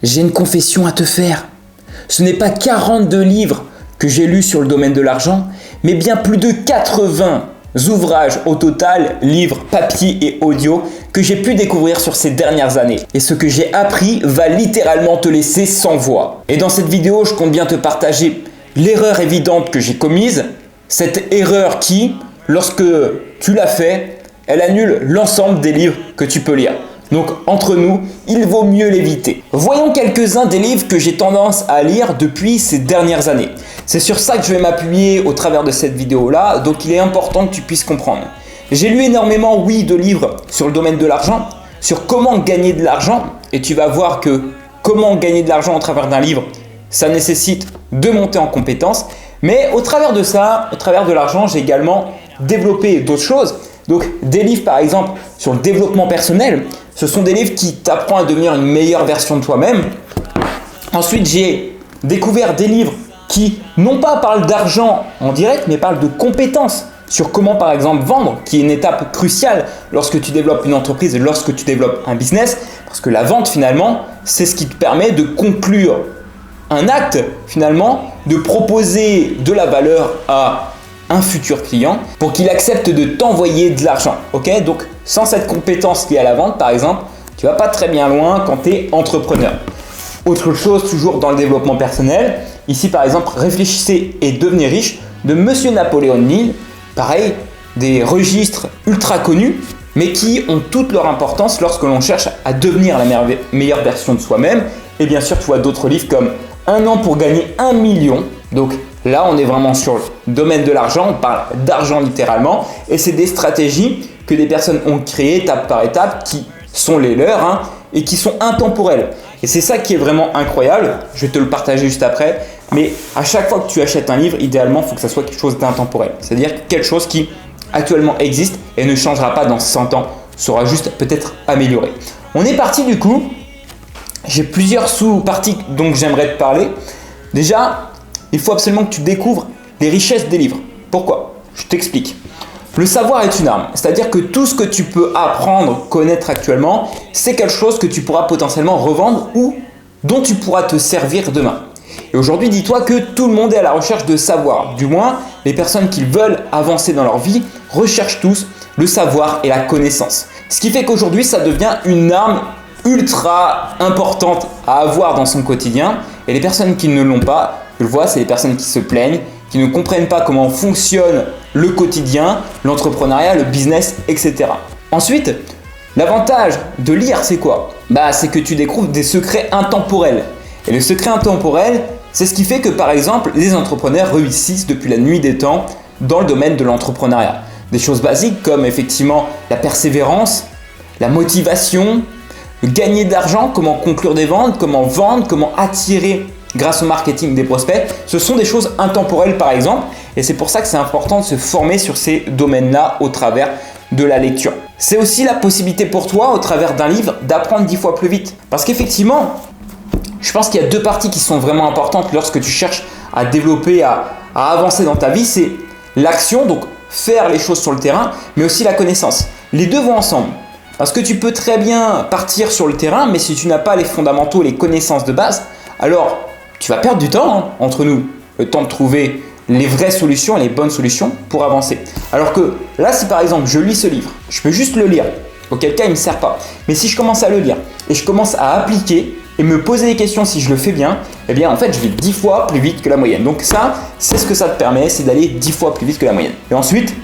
j'ai une confession à te faire. Ce n'est pas 42 livres que j'ai lus sur le domaine de l'argent, mais bien plus de 80 ouvrages au total, livres, papier et audio, que j'ai pu découvrir sur ces dernières années. Et ce que j'ai appris va littéralement te laisser sans voix. Et dans cette vidéo, je compte bien te partager l'erreur évidente que j'ai commise, cette erreur qui, lorsque tu l'as fait, elle annule l'ensemble des livres que tu peux lire. Donc entre nous, il vaut mieux l'éviter. Voyons quelques-uns des livres que j'ai tendance à lire depuis ces dernières années. C'est sur ça que je vais m'appuyer au travers de cette vidéo-là, donc il est important que tu puisses comprendre. J'ai lu énormément, oui, de livres sur le domaine de l'argent, sur comment gagner de l'argent, et tu vas voir que comment gagner de l'argent au travers d'un livre, ça nécessite de monter en compétences. Mais au travers de ça, au travers de l'argent, j'ai également développé d'autres choses. Donc des livres par exemple sur le développement personnel, ce sont des livres qui t'apprennent à devenir une meilleure version de toi-même. Ensuite, j'ai découvert des livres qui non pas parlent d'argent en direct, mais parlent de compétences sur comment par exemple vendre, qui est une étape cruciale lorsque tu développes une entreprise et lorsque tu développes un business, parce que la vente finalement, c'est ce qui te permet de conclure un acte finalement, de proposer de la valeur à un futur client pour qu'il accepte de t'envoyer de l'argent. Ok, donc sans cette compétence liée à la vente par exemple, tu vas pas très bien loin quand tu es entrepreneur. Autre chose toujours dans le développement personnel, ici par exemple Réfléchissez et devenez riche de Monsieur Napoléon Hill, pareil, des registres ultra connus mais qui ont toute leur importance lorsque l'on cherche à devenir la meilleure version de soi-même. Et bien sûr tu vois d'autres livres comme Un an pour gagner 1 million, donc là, on est vraiment sur le domaine de l'argent, on parle d'argent littéralement et c'est des stratégies que des personnes ont créées étape par étape qui sont les leurs et qui sont intemporelles. Et c'est ça qui est vraiment incroyable, je vais te le partager juste après, mais à chaque fois que tu achètes un livre, idéalement, il faut que ça soit quelque chose d'intemporel, c'est-à-dire quelque chose qui actuellement existe et ne changera pas dans 100 ans, sera juste peut-être amélioré. On est parti du coup, j'ai plusieurs sous-parties dont j'aimerais te parler. Déjà, il faut absolument que tu découvres les richesses des livres. Pourquoi? Je t'explique. Le savoir est une arme, c'est-à-dire que tout ce que tu peux apprendre, connaître actuellement, c'est quelque chose que tu pourras potentiellement revendre ou dont tu pourras te servir demain. Et aujourd'hui, dis-toi que tout le monde est à la recherche de savoir. Du moins, les personnes qui veulent avancer dans leur vie recherchent tous le savoir et la connaissance. Ce qui fait qu'aujourd'hui, ça devient une arme ultra importante à avoir dans son quotidien. Et les personnes qui ne l'ont pas, je le vois, c'est les personnes qui se plaignent, qui ne comprennent pas comment fonctionne le quotidien, l'entrepreneuriat, le business, etc. Ensuite, l'avantage de lire, c'est quoi? C'est que tu découvres des secrets intemporels. Et le secret intemporel, c'est ce qui fait que par exemple, les entrepreneurs réussissent depuis la nuit des temps dans le domaine de l'entrepreneuriat. Des choses basiques comme effectivement la persévérance, la motivation, gagner de l'argent, comment conclure des ventes, comment attirer grâce au marketing des prospects. Ce sont des choses intemporelles par exemple et c'est pour ça que c'est important de se former sur ces domaines-là au travers de la lecture. C'est aussi la possibilité pour toi au travers d'un livre d'apprendre 10 fois plus vite parce qu'effectivement, je pense qu'il y a deux parties qui sont vraiment importantes lorsque tu cherches à développer, à avancer dans ta vie, c'est l'action, donc faire les choses sur le terrain, mais aussi la connaissance. Les deux vont ensemble. Parce que tu peux très bien partir sur le terrain, mais si tu n'as pas les fondamentaux, les connaissances de base, alors tu vas perdre du temps entre nous, le temps de trouver les vraies solutions et les bonnes solutions pour avancer. Alors que là, si par exemple je lis ce livre, je peux juste le lire, auquel cas il ne me sert pas. Mais si je commence à le lire et je commence à appliquer et me poser des questions si je le fais bien, eh bien en fait je vais 10 fois plus vite que la moyenne. Donc ça, c'est ce que ça te permet, c'est d'aller 10 fois plus vite que la moyenne. Et ensuite,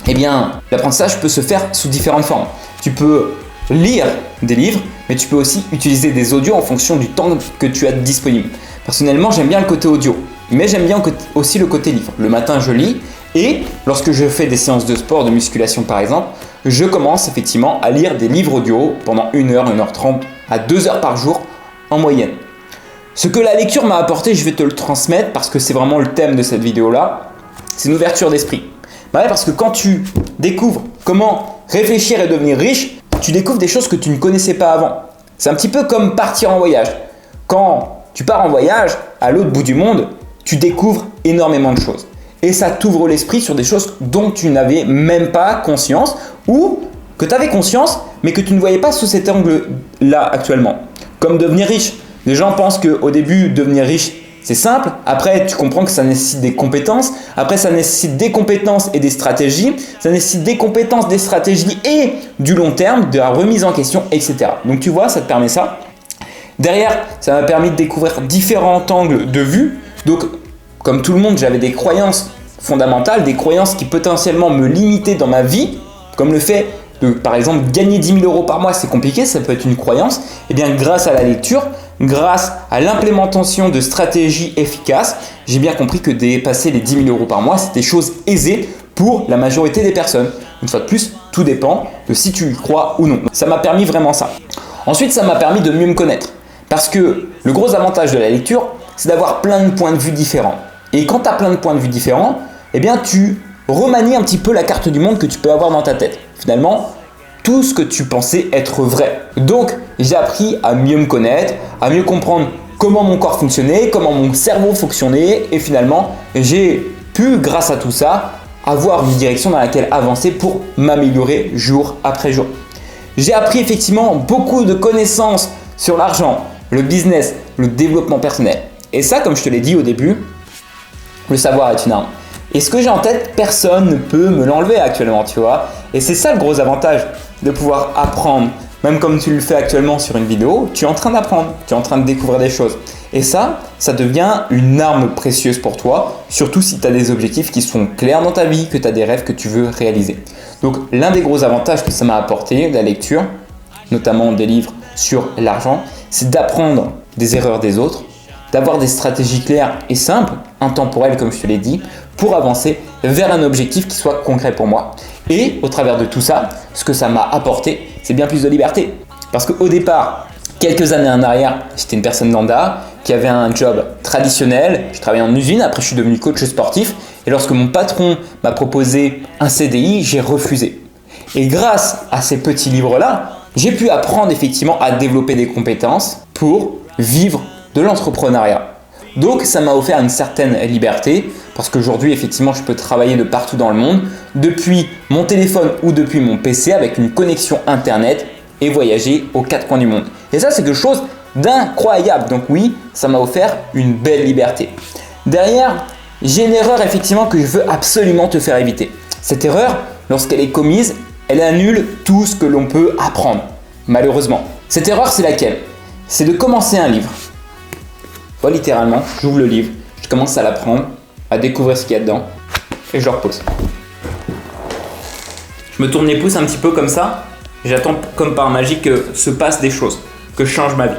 eh bien l'apprentissage peut se faire sous différentes formes. Tu peux lire des livres, mais tu peux aussi utiliser des audios en fonction du temps que tu as disponible. Personnellement, j'aime bien le côté audio, mais j'aime bien aussi le côté livre. Le matin, je lis et lorsque je fais des séances de sport, de musculation par exemple, je commence effectivement à lire des livres audio pendant 1 heure, 1h30 à 2 heures par jour en moyenne. Ce que la lecture m'a apporté, je vais te le transmettre parce que c'est vraiment le thème de cette vidéo-là, c'est une ouverture d'esprit. Ouais, parce que quand tu découvres comment réfléchir et devenir riche, tu découvres des choses que tu ne connaissais pas avant. C'est un petit peu comme partir en voyage. Quand tu pars en voyage à l'autre bout du monde, tu découvres énormément de choses. Et ça t'ouvre l'esprit sur des choses dont tu n'avais même pas conscience ou que tu avais conscience mais que tu ne voyais pas sous cet angle-là actuellement. Comme devenir riche. Les gens pensent qu'au début, devenir riche, c'est simple. Après, tu comprends que ça nécessite des compétences. Après, ça nécessite des compétences et des stratégies. Ça nécessite des compétences, des stratégies et du long terme, de la remise en question, etc. Donc, tu vois, ça te permet ça. Derrière, ça m'a permis de découvrir différents angles de vue. Donc, comme tout le monde, j'avais des croyances fondamentales, des croyances qui potentiellement me limitaient dans ma vie, comme le fait de, par exemple, gagner 10 000 euros par mois, c'est compliqué, ça peut être une croyance. Et bien, grâce à la lecture, grâce à l'implémentation de stratégies efficaces, j'ai bien compris que dépasser les 10 000 euros par mois, c'était chose aisée pour la majorité des personnes. Une fois de plus, tout dépend de si tu y crois ou non. Ça m'a permis vraiment ça. Ensuite, ça m'a permis de mieux me connaître. Parce que le gros avantage de la lecture, c'est d'avoir plein de points de vue différents. Et quand tu as plein de points de vue différents, eh bien, tu remanies un petit peu la carte du monde que tu peux avoir dans ta tête. Finalement, tout ce que tu pensais être vrai. Donc, j'ai appris à mieux me connaître, à mieux comprendre comment mon corps fonctionnait, comment mon cerveau fonctionnait. Et finalement, j'ai pu, grâce à tout ça, avoir une direction dans laquelle avancer pour m'améliorer jour après jour. J'ai appris effectivement beaucoup de connaissances sur l'argent, le business, le développement personnel. Et ça, comme je te l'ai dit au début, le savoir est une arme. Et ce que j'ai en tête, personne ne peut me l'enlever actuellement, tu vois. Et c'est ça le gros avantage de pouvoir apprendre. Même comme tu le fais actuellement sur une vidéo, tu es en train d'apprendre, tu es en train de découvrir des choses. Et ça devient une arme précieuse pour toi, surtout si tu as des objectifs qui sont clairs dans ta vie, que tu as des rêves que tu veux réaliser. Donc l'un des gros avantages que ça m'a apporté, la lecture, notamment des livres sur l'argent, c'est d'apprendre des erreurs des autres, d'avoir des stratégies claires et simples, intemporelles comme je te l'ai dit, pour avancer vers un objectif qui soit concret pour moi. Et au travers de tout ça, ce que ça m'a apporté, c'est bien plus de liberté. Parce qu'au départ, quelques années en arrière, j'étais une personne lambda qui avait un job traditionnel. Je travaillais en usine, après je suis devenu coach sportif. Et lorsque mon patron m'a proposé un CDI, j'ai refusé. Et grâce à ces petits livres-là, j'ai pu apprendre effectivement à développer des compétences pour vivre de l'entrepreneuriat. Donc ça m'a offert une certaine liberté parce qu'aujourd'hui effectivement je peux travailler de partout dans le monde depuis mon téléphone ou depuis mon PC avec une connexion internet et voyager aux quatre coins du monde. Et ça c'est quelque chose d'incroyable. Donc oui, ça m'a offert une belle liberté. Derrière, j'ai une erreur effectivement que je veux absolument te faire éviter. Cette erreur, lorsqu'elle est commise, elle annule tout ce que l'on peut apprendre, malheureusement. Cette erreur c'est laquelle? C'est de commencer un livre. Voilà, littéralement, j'ouvre le livre, je commence à l'apprendre, à découvrir ce qu'il y a dedans et je le repose. Je me tourne les pouces un petit peu comme ça, et j'attends comme par magie que se passent des choses, que je change ma vie.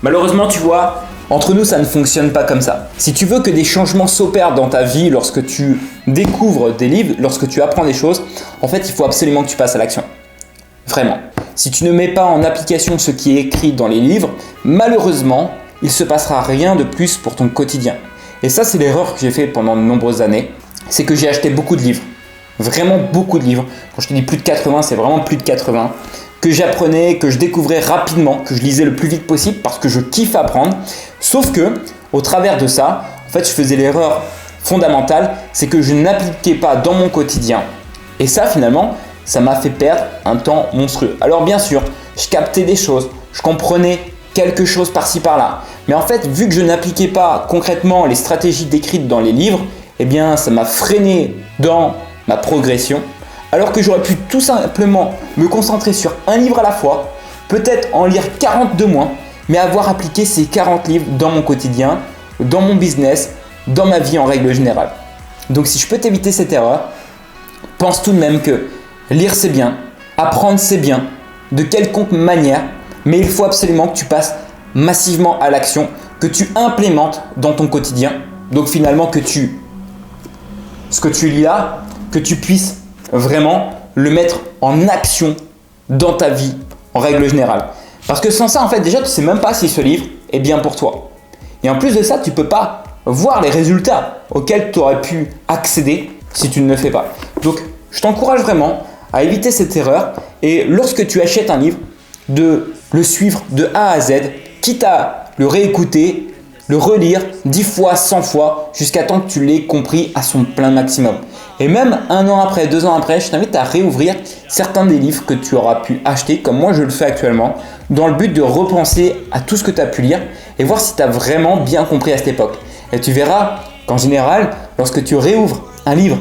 Malheureusement, tu vois, entre nous, ça ne fonctionne pas comme ça. Si tu veux que des changements s'opèrent dans ta vie lorsque tu découvres des livres, lorsque tu apprends des choses, en fait, il faut absolument que tu passes à l'action. Vraiment. Si tu ne mets pas en application ce qui est écrit dans les livres, malheureusement, il ne se passera rien de plus pour ton quotidien. Et ça, c'est l'erreur que j'ai fait pendant de nombreuses années. C'est que j'ai acheté beaucoup de livres. Vraiment beaucoup de livres. Quand je te dis plus de 80, c'est vraiment plus de 80. Que j'apprenais, que je découvrais rapidement, que je lisais le plus vite possible parce que je kiffe apprendre. Sauf que, au travers de ça, en fait, je faisais l'erreur fondamentale, c'est que je n'appliquais pas dans mon quotidien. Et ça, finalement, ça m'a fait perdre un temps monstrueux. Alors bien sûr, je captais des choses, je comprenais quelque chose par-ci par-là. Mais en fait, vu que je n'appliquais pas concrètement les stratégies décrites dans les livres, eh bien, ça m'a freiné dans ma progression. Alors que j'aurais pu tout simplement me concentrer sur un livre à la fois, peut-être en lire 40 de moins, mais avoir appliqué ces 40 livres dans mon quotidien, dans mon business, dans ma vie en règle générale. Donc si je peux t'éviter cette erreur, pense tout de même que lire c'est bien, apprendre c'est bien, de quelconque manière, mais il faut absolument que tu passes massivement à l'action, que tu implémentes dans ton quotidien. Donc finalement ce que tu lis là, que tu puisses vraiment le mettre en action dans ta vie en règle générale. Parce que sans ça, en fait, déjà tu ne sais même pas si ce livre est bien pour toi. Et en plus de ça, tu ne peux pas voir les résultats auxquels tu aurais pu accéder si tu ne le fais pas. Donc je t'encourage vraiment à éviter cette erreur et lorsque tu achètes un livre, de le suivre de A à Z, quitte à le réécouter, le relire 10 fois, 100 fois, jusqu'à temps que tu l'aies compris à son plein maximum. Et même 1 an après, 2 ans après, je t'invite à réouvrir certains des livres que tu auras pu acheter, comme moi je le fais actuellement, dans le but de repenser à tout ce que tu as pu lire et voir si tu as vraiment bien compris à cette époque. Et tu verras qu'en général, lorsque tu réouvres un livre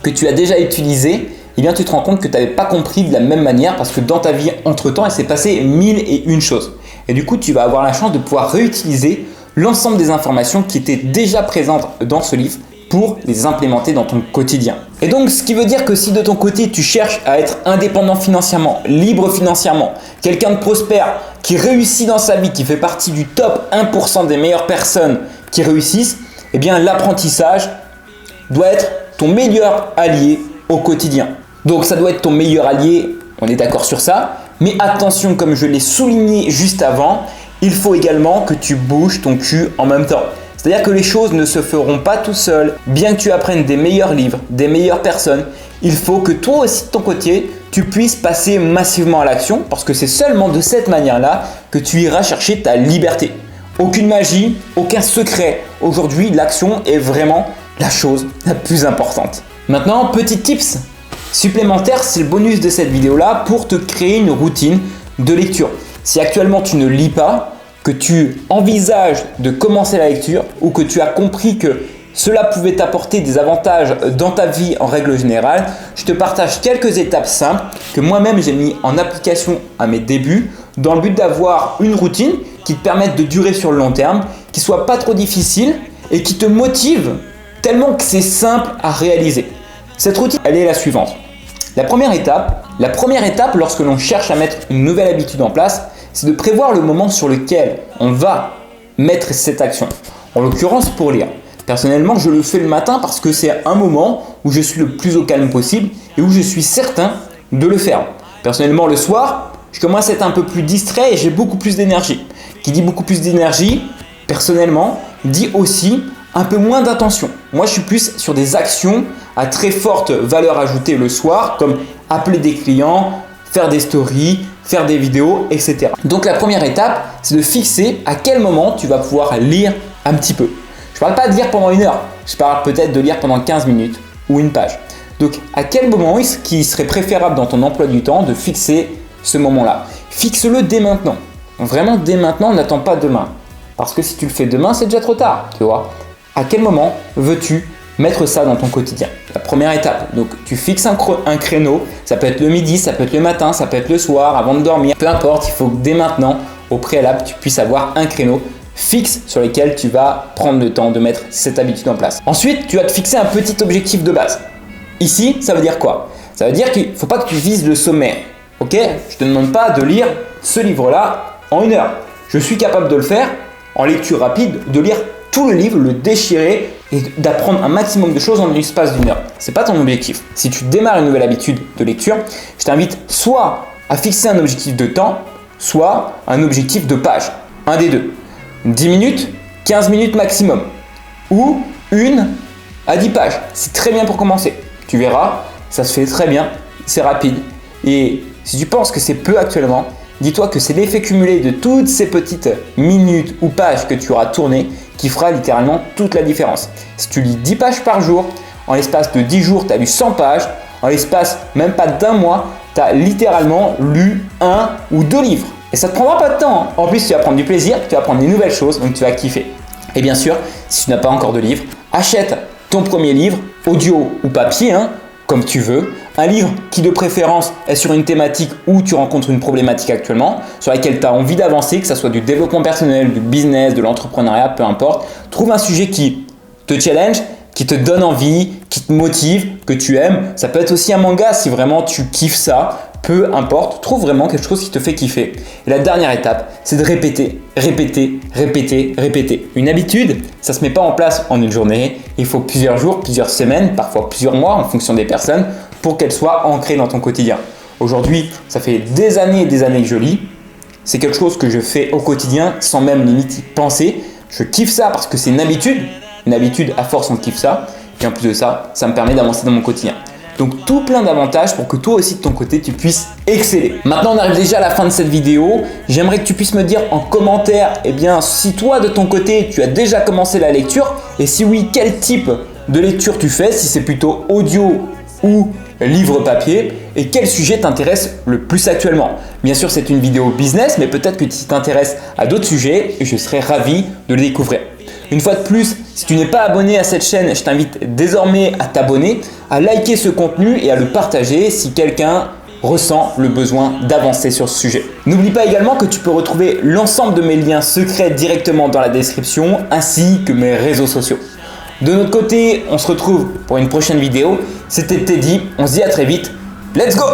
que tu as déjà utilisé, eh bien tu te rends compte que tu n'avais pas compris de la même manière parce que dans ta vie, entre-temps, il s'est passé 1001 choses. Et du coup, tu vas avoir la chance de pouvoir réutiliser l'ensemble des informations qui étaient déjà présentes dans ce livre pour les implémenter dans ton quotidien. Et donc, ce qui veut dire que si de ton côté, tu cherches à être indépendant financièrement, libre financièrement, quelqu'un de prospère, qui réussit dans sa vie, qui fait partie du top 1% des meilleures personnes qui réussissent, eh bien l'apprentissage doit être ton meilleur allié au quotidien. Donc ça doit être ton meilleur allié, on est d'accord sur ça, mais attention, comme je l'ai souligné juste avant, il faut également que tu bouges ton cul en même temps. C'est-à-dire que les choses ne se feront pas tout seul. Bien que tu apprennes des meilleurs livres, des meilleures personnes, il faut que toi aussi de ton côté, tu puisses passer massivement à l'action parce que c'est seulement de cette manière-là que tu iras chercher ta liberté. Aucune magie, aucun secret. Aujourd'hui, l'action est vraiment la chose la plus importante. Maintenant, petit tips supplémentaire, c'est le bonus de cette vidéo-là pour te créer une routine de lecture. Si actuellement tu ne lis pas, que tu envisages de commencer la lecture ou que tu as compris que cela pouvait t'apporter des avantages dans ta vie en règle générale, je te partage quelques étapes simples que moi-même j'ai mis en application à mes débuts dans le but d'avoir une routine qui te permette de durer sur le long terme, qui soit pas trop difficile et qui te motive tellement que c'est simple à réaliser. Cette routine, elle est la suivante. La première étape lorsque l'on cherche à mettre une nouvelle habitude en place, c'est de prévoir le moment sur lequel on va mettre cette action. En l'occurrence pour lire. Personnellement, je le fais le matin parce que c'est un moment où je suis le plus au calme possible et où je suis certain de le faire. Personnellement, le soir, je commence à être un peu plus distrait et j'ai beaucoup plus d'énergie. Qui dit beaucoup plus d'énergie, personnellement, dit aussi un peu moins d'attention. Moi, je suis plus sur des actions à très forte valeur ajoutée le soir, comme appeler des clients, faire des stories, faire des vidéos, etc. Donc la première étape, c'est de fixer à quel moment tu vas pouvoir lire un petit peu. Je ne parle pas de lire pendant 1 heure, je parle peut-être de lire pendant 15 minutes ou une page. Donc à quel moment est-ce qu'il serait préférable dans ton emploi du temps de fixer ce moment-là? Fixe-le dès maintenant. Vraiment dès maintenant, n'attends pas demain. Parce que si tu le fais demain, c'est déjà trop tard, tu vois. À quel moment veux-tu mettre ça dans ton quotidien? La première étape, donc tu fixes un créneau, ça peut être le midi, ça peut être le matin, ça peut être le soir, avant de dormir, peu importe, il faut que dès maintenant, au préalable, tu puisses avoir un créneau fixe sur lequel tu vas prendre le temps de mettre cette habitude en place. Ensuite, tu vas te fixer un petit objectif de base. Ici, ça veut dire quoi? Ça veut dire qu'il ne faut pas que tu vises le sommaire. Ok? Je ne te demande pas de lire ce livre-là en 1 heure. Je suis capable de le faire en lecture rapide, de lire tout le livre, le déchirer et d'apprendre un maximum de choses en l'espace d'1 heure. Ce n'est pas ton objectif. Si tu démarres une nouvelle habitude de lecture, je t'invite soit à fixer un objectif de temps, soit un objectif de page. Un des deux. 10 minutes, 15 minutes maximum. Ou 1 à 10 pages. C'est très bien pour commencer. Tu verras, ça se fait très bien, c'est rapide. Et si tu penses que c'est peu actuellement, dis-toi que c'est l'effet cumulé de toutes ces petites minutes ou pages que tu auras tournées qui fera littéralement toute la différence. Si tu lis 10 pages par jour, en l'espace de 10 jours, tu as lu 100 pages. En l'espace même pas d'1 mois, tu as littéralement lu 1 ou 2 livres. Et ça ne te prendra pas de temps. En plus, tu vas prendre du plaisir, tu vas prendre des nouvelles choses, donc tu vas kiffer. Et bien sûr, si tu n'as pas encore de livre, achète ton premier livre, audio ou papier, comme tu veux. Un livre qui de préférence est sur une thématique où tu rencontres une problématique actuellement, sur laquelle tu as envie d'avancer, que ce soit du développement personnel, du business, de l'entrepreneuriat, peu importe. Trouve un sujet qui te challenge, qui te donne envie, qui te motive, que tu aimes. Ça peut être aussi un manga si vraiment tu kiffes ça. Peu importe, trouve vraiment quelque chose qui te fait kiffer. Et la dernière étape, c'est de répéter, répéter, répéter, répéter. Une habitude, ça ne se met pas en place en une journée. Il faut plusieurs jours, plusieurs semaines, parfois plusieurs mois en fonction des personnes pour qu'elle soit ancrée dans ton quotidien. Aujourd'hui, ça fait des années et des années que je lis. C'est quelque chose que je fais au quotidien sans même limite y penser. Je kiffe ça parce que c'est une habitude. Une habitude, à force, on kiffe ça. Et en plus de ça, ça me permet d'avancer dans mon quotidien. Donc tout plein d'avantages pour que toi aussi de ton côté tu puisses exceller. Maintenant on arrive déjà à la fin de cette vidéo. J'aimerais que tu puisses me dire en commentaire si toi de ton côté tu as déjà commencé la lecture et si oui quel type de lecture tu fais, si c'est plutôt audio ou livre papier, et quel sujet t'intéresse le plus actuellement. Bien sûr, c'est une vidéo business, mais peut-être que tu t'intéresses à d'autres sujets et je serais ravi de les découvrir. Une fois de plus, si tu n'es pas abonné à cette chaîne, je t'invite désormais à t'abonner, à liker ce contenu et à le partager si quelqu'un ressent le besoin d'avancer sur ce sujet. N'oublie pas également que tu peux retrouver l'ensemble de mes liens secrets directement dans la description ainsi que mes réseaux sociaux. De notre côté, on se retrouve pour une prochaine vidéo. C'était Teddy, on se dit à très vite. Let's go!